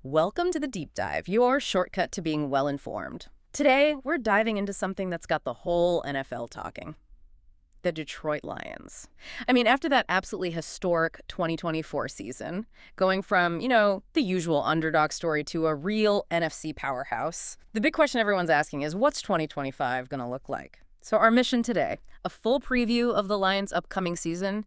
Welcome to the Deep Dive, your shortcut to being well informed. Today, we're diving into something that's got the whole NFL talking. The Detroit Lions. After that absolutely historic 2024 season, going from, the usual underdog story to a real NFC powerhouse, the big question everyone's asking is, what's 2025 going to look like? So our mission today, a full preview of the Lions' upcoming season.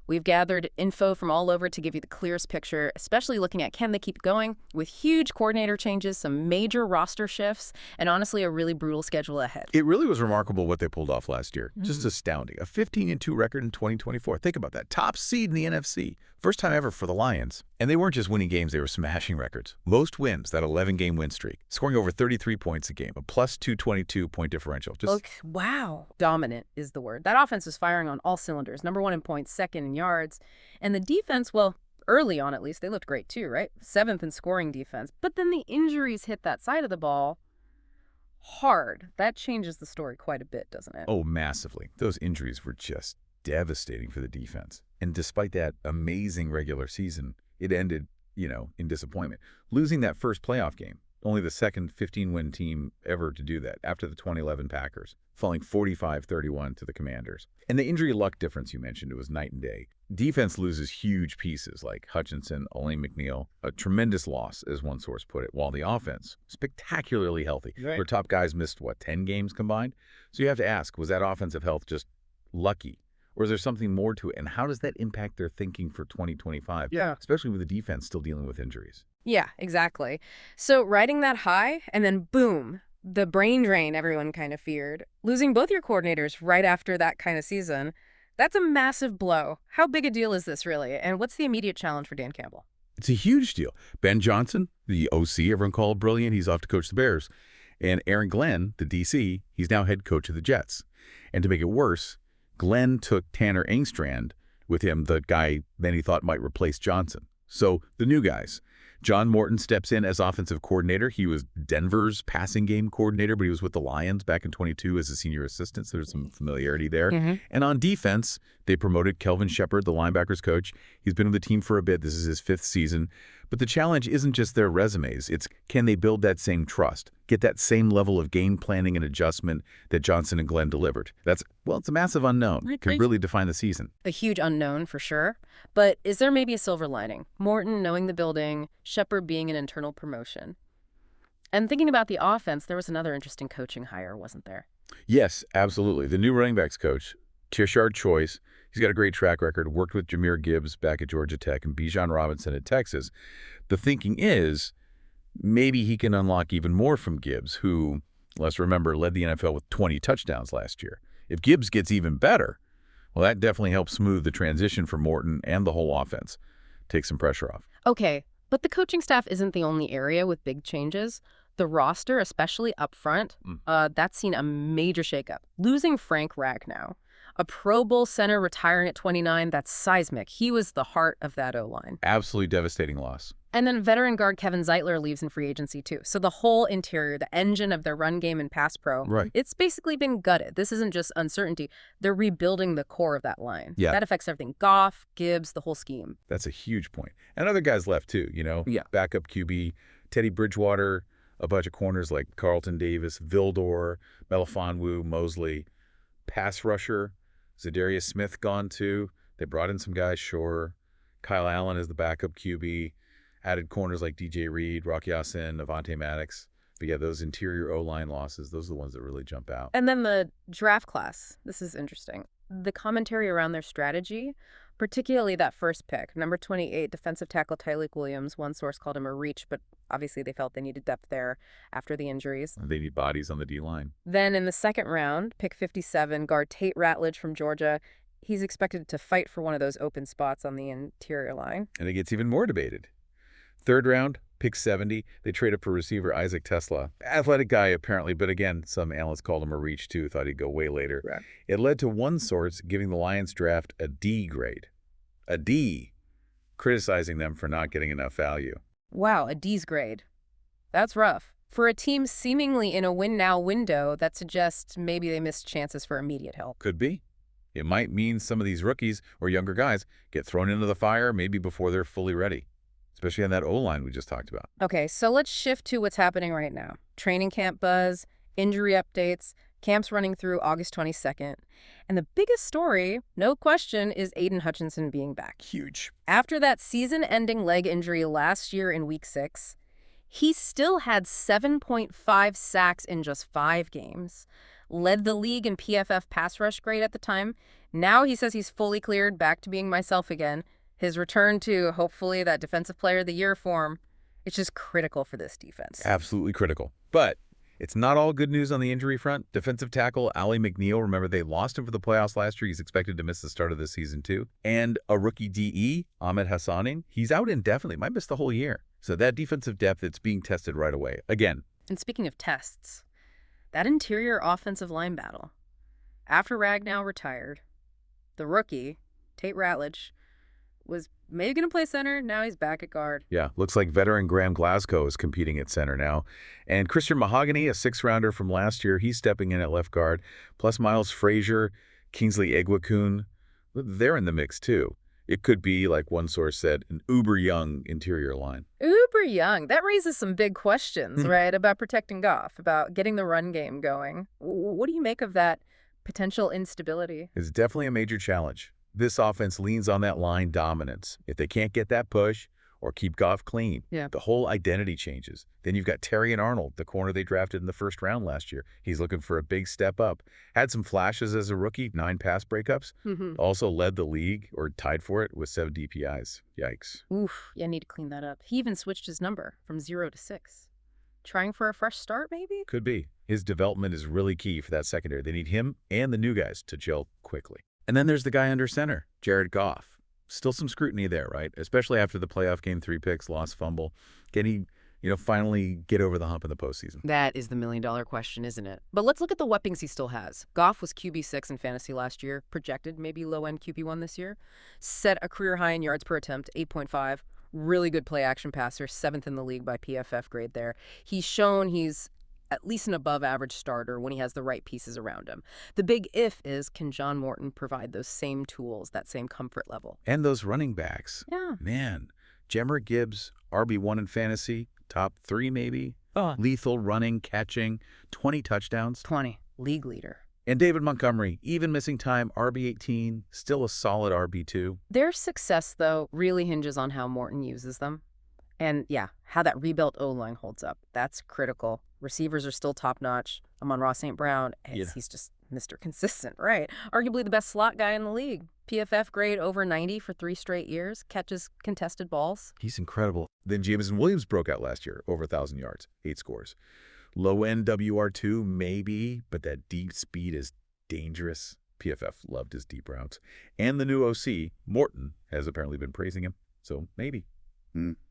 We've gathered info from all over to give you the clearest picture, especially looking at can they keep going with huge coordinator changes, some major roster shifts, and honestly, a really brutal schedule ahead. It really was remarkable what they pulled off last year. Just astounding. A 15-2 record in 2024. Think about that. Top seed in the NFC. First time ever for the Lions. And they weren't just winning games, they were smashing records. Most wins, that 11-game win streak. Scoring over 33 points a game, a plus 222 point differential. Wow. Dominant is the word. That offense was firing on all cylinders. Number one in points, second in yards. And the defense, well, early on at least, they looked great too, right? Seventh in scoring defense. But then the injuries hit that side of the ball hard. That changes the story quite a bit, doesn't it? Oh, massively. Those injuries were just devastating for the defense. And despite that amazing regular season, it ended, in disappointment. Losing that first playoff game, only the second 15-win team ever to do that after the 2011 Packers, falling 45-31 to the Commanders. And the injury luck difference you mentioned, it was night and day. Defense loses huge pieces like Hutchinson, Elaine McNeil, a tremendous loss, as one source put it, while the offense, spectacularly healthy. Right. Their top guys missed, 10 games combined? So you have to ask, was that offensive health just lucky? Or is there something more to it? And how does that impact their thinking for 2025? Yeah. Especially with the defense still dealing with injuries. Yeah, exactly. So riding that high, and then boom, the brain drain everyone kind of feared. Losing both your coordinators right after that kind of season, that's a massive blow. How big a deal is this really? And what's the immediate challenge for Dan Campbell? It's a huge deal. Ben Johnson, the OC, everyone called brilliant, he's off to coach the Bears. And Aaron Glenn, the DC, he's now head coach of the Jets. And to make it worse, Glenn took Tanner Engstrand with him, the guy then he thought might replace Johnson. So the new guys. John Morton steps in as offensive coordinator. He was Denver's passing game coordinator, but he was with the Lions back in 22 as a senior assistant, so there's some familiarity there. And on defense, they promoted Kelvin Shepard, the linebackers coach. He's been with the team for a bit. This is his 5th season. But the challenge isn't just their resumes. It's can they build that same trust, get that same level of game planning and adjustment that Johnson and Glenn delivered. It's a massive unknown. It can really define the season. A huge unknown for sure. But is there maybe a silver lining? Morton knowing the building, Shepard being an internal promotion. And thinking about the offense, there was another interesting coaching hire, wasn't there? Yes, absolutely. The new running backs coach, Tishard Choice, he's got a great track record, worked with Jahmyr Gibbs back at Georgia Tech and Bijan Robinson at Texas. The thinking is maybe he can unlock even more from Gibbs, who, let's remember, led the NFL with 20 touchdowns last year. If Gibbs gets even better, well, that definitely helps smooth the transition for Morton and the whole offense. Take some pressure off. Okay, but the coaching staff isn't the only area with big changes. The roster, especially up front, that's seen a major shakeup. Losing Frank Ragnow, a Pro Bowl center retiring at 29, that's seismic. He was the heart of that O-line. Absolutely devastating loss. And then veteran guard Kevin Zeitler leaves in free agency too. So the whole interior, the engine of their run game and pass pro, it's basically been gutted. This isn't just uncertainty. They're rebuilding the core of that line. Yeah. That affects everything. Goff, Gibbs, the whole scheme. That's a huge point. And other guys left too, Backup QB, Teddy Bridgewater, a bunch of corners like Carlton Davis, Vildor, Melifonwu, Mosley. Pass rusher, Zadarius Smith gone too. They brought in some guys, sure. Kyle Allen is the backup QB. Added corners like DJ Reed, Rock Ya-Sin, Avonte Maddox. But yeah, those interior O-line losses, those are the ones that really jump out. And then the draft class. This is interesting. The commentary around their strategy, particularly that first pick, number 28, defensive tackle Tyleik Williams. One source called him a reach, but obviously they felt they needed depth there after the injuries. They need bodies on the D-line. Then in the second round, pick 57, guard Tate Ratledge from Georgia. He's expected to fight for one of those open spots on the interior line. And it gets even more debated. Third round, pick 70, they trade up for receiver Isaac Tesla. Athletic guy, apparently, but again, some analysts called him a reach, too, thought he'd go way later. Right. It led to one source giving the Lions draft a D grade. A D, criticizing them for not getting enough value. Wow, a D's grade. That's rough. For a team seemingly in a win-now window, that suggests maybe they missed chances for immediate help. Could be. It might mean some of these rookies or younger guys get thrown into the fire maybe before they're fully ready. especially on that O-line we just talked about. Okay, so let's shift to what's happening right now. Training camp buzz, injury updates, camps running through August 22nd. And the biggest story, no question, is Aiden Hutchinson being back. Huge. After that season-ending leg injury last year in Week 6, he still had 7.5 sacks in just 5 games, led the league in PFF pass rush grade at the time. Now he says he's fully cleared, back to being myself again. His return to, hopefully, that Defensive Player of the Year form, it's just critical for this defense. Absolutely critical. But it's not all good news on the injury front. Defensive tackle Ali McNeil, remember they lost him for the playoffs last year. He's expected to miss the start of this season too. And a rookie DE, Ahmed Hassanin, he's out indefinitely, might miss the whole year. So that defensive depth, it's being tested right away. Again. And speaking of tests, that interior offensive line battle. After Ragnow retired, the rookie, Tate Ratledge, was maybe going to play center. Now he's back at guard. Yeah, looks like veteran Graham Glasgow is competing at center now. And Christian Mahogany, a 6th-rounder from last year, he's stepping in at left guard. Plus Miles Frazier, Kingsley Eguakun, they're in the mix too. It could be, like one source said, an uber-young interior line. Uber young. That raises some big questions, right, about protecting Goff, about getting the run game going. What do you make of that potential instability? It's definitely a major challenge. This offense leans on that line dominance. If they can't get that push or keep Goff clean, the whole identity changes. Then you've got Terrion Arnold, the corner they drafted in the 1st round last year. He's looking for a big step up. Had some flashes as a rookie, 9 pass breakups. Also led the league, or tied for it, with 7 DPIs. Yikes. Oof, yeah, I need to clean that up. He even switched his number from 0 to 6. Trying for a fresh start, maybe? Could be. His development is really key for that secondary. They need him and the new guys to gel quickly. And then there's the guy under center, Jared Goff. Still some scrutiny there, right? Especially after the playoff game, 3 picks, lost fumble. Can he, finally get over the hump in the postseason? That is the million-dollar question, isn't it? But let's look at the weapons he still has. Goff was QB6 in fantasy last year, projected maybe low-end QB1 this year. Set a career high in yards per attempt, 8.5. Really good play-action passer, 7th in the league by PFF grade there. He's shown he's at least an above-average starter when he has the right pieces around him. The big if is, can John Morton provide those same tools, that same comfort level? And those running backs. Yeah. Man, Jahmyr Gibbs, RB1 in fantasy, top 3 maybe. Lethal running, catching, 20 touchdowns. 20. League leader. And David Montgomery, even missing time, RB18, still a solid RB2. Their success, though, really hinges on how Morton uses them. And, how that rebuilt O-line holds up. That's critical. Receivers are still top-notch. Amon-Ra St. Brown, he's just Mr. Consistent, right? Arguably the best slot guy in the league. PFF grade over 90 for 3 straight years. Catches contested balls. He's incredible. Then Jameson Williams broke out last year, over 1,000 yards, 8 scores. Low-end WR2, maybe, but that deep speed is dangerous. PFF loved his deep routes. And the new OC, Morton, has apparently been praising him. So maybe.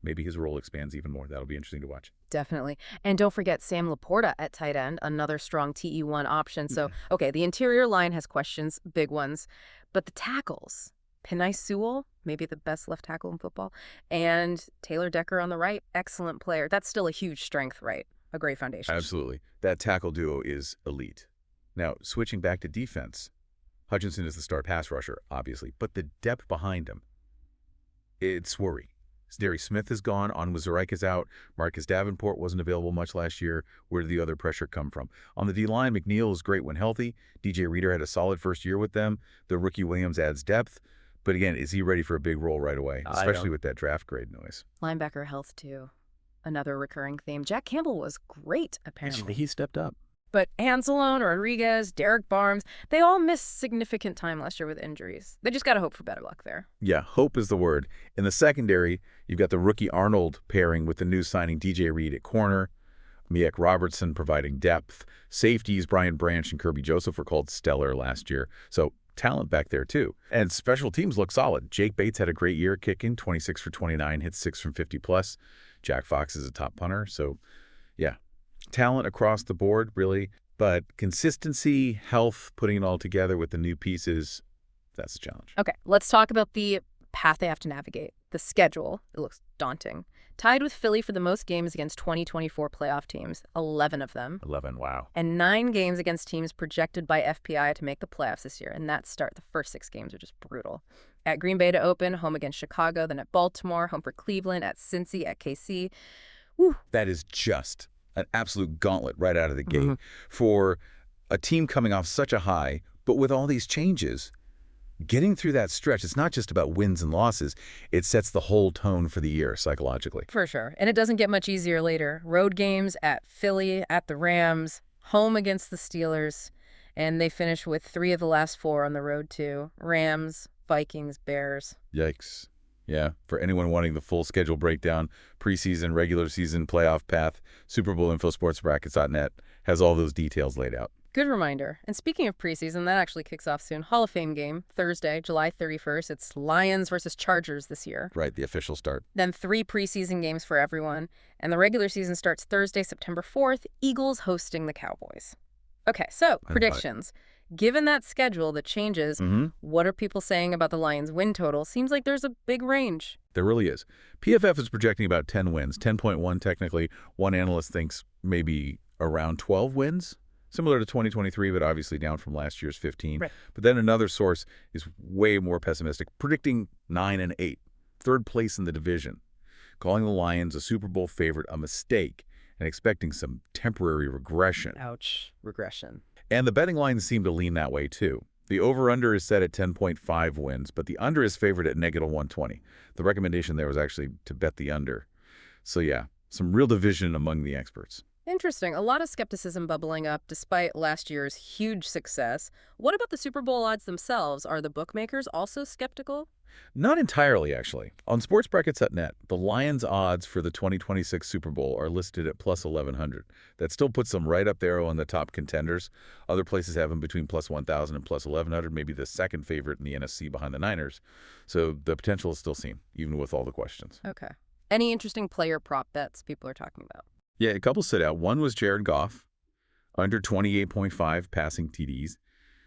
Maybe his role expands even more. That'll be interesting to watch. Definitely. And don't forget Sam Laporta at tight end, another strong TE1 option. So, okay, the interior line has questions, big ones. But the tackles, Penei Sewell, maybe the best left tackle in football, and Taylor Decker on the right, excellent player. That's still a huge strength, right? A great foundation. Absolutely. That tackle duo is elite. Now, switching back to defense, Hutchinson is the star pass rusher, obviously, but the depth behind him, it's worry. Darius Smith is gone. Onwuzurike is out. Marcus Davenport wasn't available much last year. Where did the other pressure come from? On the D-line, McNeil is great when healthy. DJ Reader had a solid first year with them. The rookie Williams adds depth. But again, is he ready for a big role right away? Especially with that draft grade noise. Linebacker health, too. Another recurring theme. Jack Campbell was great, apparently. He stepped up. But Anzalone, Rodriguez, Derek Barnes, they all missed significant time last year with injuries. They just got to hope for better luck there. Yeah, hope is the word. In the secondary, you've got the rookie Arnold pairing with the new signing DJ Reed at corner, Miek Robertson providing depth. Safeties, Brian Branch and Kirby Joseph were called stellar last year. So talent back there, too. And special teams look solid. Jake Bates had a great year kicking, 26 for 29, hit 6 from 50+. Jack Fox is a top punter. So, yeah. Talent across the board, really, but consistency, health, putting it all together with the new pieces, that's a challenge. Okay, let's talk about the path they have to navigate. The schedule, it looks daunting. Tied with Philly for the most games against 2024 playoff teams, 11 of them. 11, wow. And 9 games against teams projected by FPI to make the playoffs this year. And that start, the first 6 games are just brutal. At Green Bay to open, home against Chicago, then at Baltimore, home for Cleveland, at Cincy, at KC. Woo. That is just an absolute gauntlet right out of the gate Mhm. for a team coming off such a high, but with all these changes, getting through that stretch, it's not just about wins and losses. It sets the whole tone for the year psychologically. For sure. And it doesn't get much easier later. Road games at Philly, at the Rams, home against the Steelers, and they finish with 3 of the last 4 on the road too. Rams, Vikings, Bears. Yikes. Yeah, for anyone wanting the full schedule breakdown, preseason, regular season, playoff path, Super Bowl info, sportsbrackets.net has all those details laid out. Good reminder. And speaking of preseason, that actually kicks off soon. Hall of Fame game, Thursday, July 31st. It's Lions versus Chargers this year. Right, the official start. Then 3 preseason games for everyone. And the regular season starts Thursday, September 4th. Eagles hosting the Cowboys. Okay, so predictions. Given that schedule that changes, what are people saying about the Lions' win total? Seems like there's a big range. There really is. PFF is projecting about 10 wins, 10.1 technically. One analyst thinks maybe around 12 wins, similar to 2023, but obviously down from last year's 15. Right. But then another source is way more pessimistic, predicting 9 and 8, third place in the division, calling the Lions a Super Bowl favorite a mistake and expecting some temporary regression. Ouch. Regression. And the betting lines seem to lean that way, too. The over-under is set at 10.5 wins, but the under is favored at -120. The recommendation there was actually to bet the under. So yeah, some real division among the experts. Interesting. A lot of skepticism bubbling up despite last year's huge success. What about the Super Bowl odds themselves? Are the bookmakers also skeptical? Not entirely, actually. On sportsbrackets.net, the Lions' odds for the 2026 Super Bowl are listed at plus 1,100. That still puts them right up there on the top contenders. Other places have them between plus 1,000 and plus 1,100, maybe the second favorite in the NFC behind the Niners. So the potential is still seen, even with all the questions. Okay. Any interesting player prop bets people are talking about? Yeah, a couple stood out. One was Jared Goff, under 28.5 passing TDs.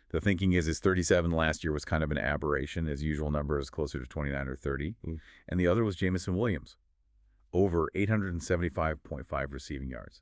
The thinking is his 37 last year was kind of an aberration. His usual number is closer to 29 or 30. And the other was Jameson Williams, over 875.5 receiving yards.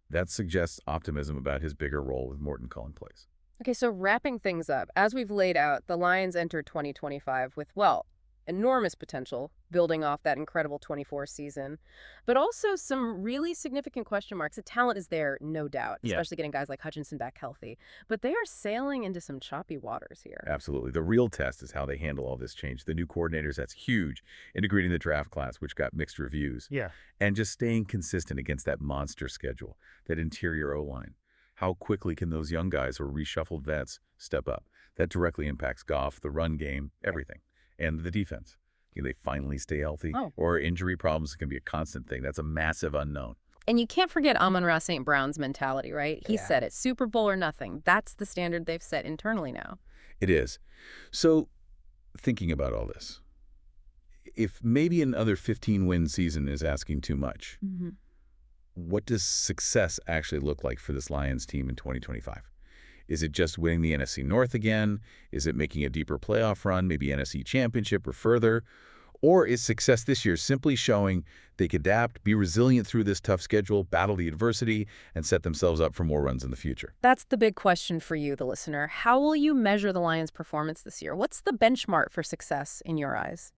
That suggests optimism about his bigger role with Morton calling plays. Okay, so wrapping things up, as we've laid out, the Lions entered 2025 with, well, enormous potential, building off that incredible 24 season, but also some really significant question marks. The talent is there, no doubt, especially getting guys like Hutchinson back healthy. But they are sailing into some choppy waters here. Absolutely. The real test is how they handle all this change. The new coordinators, that's huge. Integrating the draft class, which got mixed reviews. Yeah. And just staying consistent against that monster schedule, that interior O-line. How quickly can those young guys or reshuffled vets step up? That directly impacts Goff, the run game, everything. And the defense. Can they finally stay healthy? Or injury problems can be a constant thing. That's a massive unknown. And you can't forget Amon-Ra St. Brown's mentality, right? He said it, Super Bowl or nothing. That's the standard they've set internally now. It is. So, thinking about all this, if maybe another 15-win season is asking too much, what does success actually look like for this Lions team in 2025? Is it just winning the NFC North again? Is it making a deeper playoff run, maybe NFC Championship or further? Or is success this year simply showing they can adapt, be resilient through this tough schedule, battle the adversity, and set themselves up for more runs in the future? That's the big question for you, the listener. How will you measure the Lions' performance this year? What's the benchmark for success in your eyes?